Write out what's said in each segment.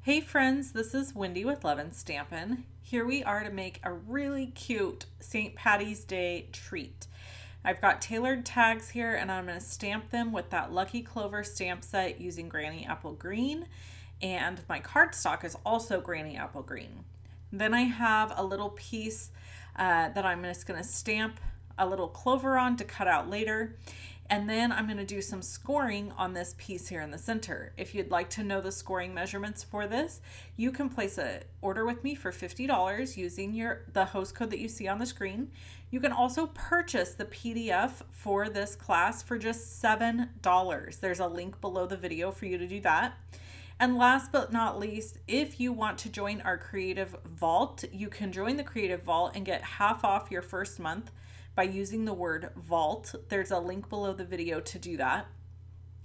Hey friends, this is Wendy with STAMPIN. Here we are to make a really cute St. Patty's Day treat. I've got tailored tags here and I'm going to stamp them with that Lucky Clover stamp set using Granny Apple Green, and my cardstock is also Granny Apple Green. Then I have a little piece that I'm just going to stamp a little clover on to cut out later. And then I'm going to do some scoring on this piece here in the center. If you'd like to know the scoring measurements for this, you can place an order with me for $50 using the host code that you see on the screen. You can also purchase the PDF for this class for just $7. There's a link below the video for you to do that. And last but not least, if you want to join our Creative Vault, you can join the Creative Vault and get half off your first month by using the word vault. There's a link below the video to do that.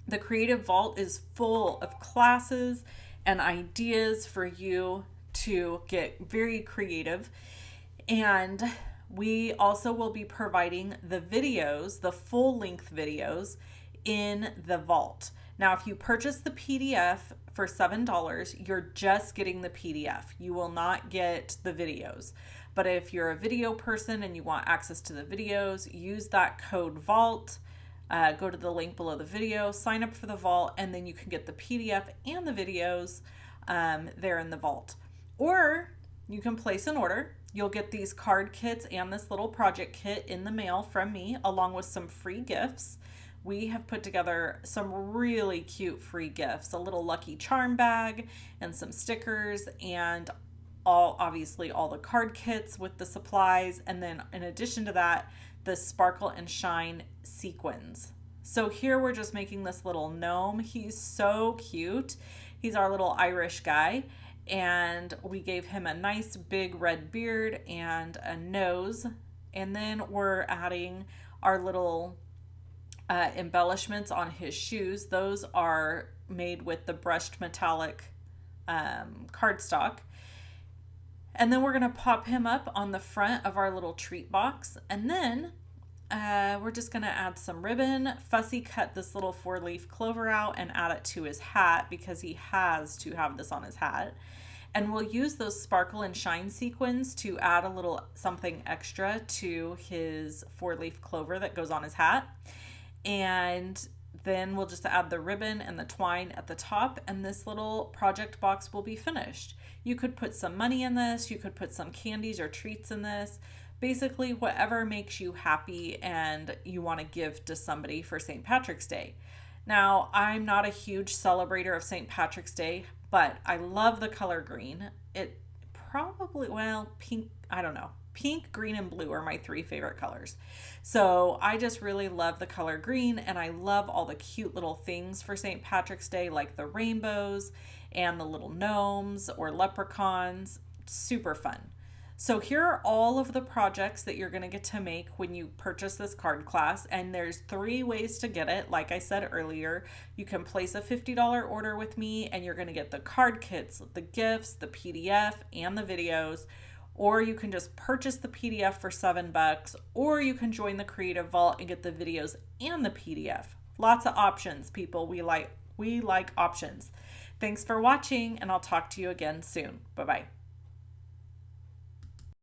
The Creative Vault is full of classes and ideas for you to get very creative. And we also will be providing the videos, the full-length videos in the vault. Now, if you purchase the PDF for $7, you're just getting the PDF. You will not get the videos. But if you're a video person and you want access to the videos, use that code VAULT. Go to the link below the video, sign up for the vault, and then you can get the PDF and the videos there in the vault. Or you can place an order. You'll get these card kits and this little project kit in the mail from me, along with some free gifts. We have put together some really cute free gifts, a little lucky charm bag and some stickers, and obviously all the card kits with the supplies, and then in addition to that, the sparkle and shine sequins. So here we're just making this little gnome. He's so cute. He's our little Irish guy, and we gave him a nice big red beard and a nose, and then we're adding our little embellishments on his shoes. Those are made with the brushed metallic cardstock. And then we're going to pop him up on the front of our little treat box. And then we're just going to add some ribbon, fussy cut this little 4-leaf clover out and add it to his hat because he has to have this on his hat. And we'll use those sparkle and shine sequins to add a little something extra to his 4-leaf clover that goes on his hat. And then we'll just add the ribbon and the twine at the top, and this little project box will be finished. You could put some money in this, you could put some candies or treats in this, basically whatever makes you happy and you want to give to somebody for St. Patrick's Day. Now, I'm not a huge celebrator of St. Patrick's Day, but I love the color green. It probably, well, pink, I don't know. Pink, green, and blue are my 3 favorite colors. So I just really love the color green, and I love all the cute little things for St. Patrick's Day, like the rainbows and the little gnomes or leprechauns. Super fun. So here are all of the projects that you're going to get to make when you purchase this card class, and there's 3 ways to get it. Like I said earlier, you can place a $50 order with me and you're going to get the card kits, the gifts, the PDF, and the videos. Or you can just purchase the PDF for $7, or you can join the Creative Vault and get the videos and the PDF. Lots of options, people. We like options. Thanks for watching, and I'll talk to you again soon. Bye-bye.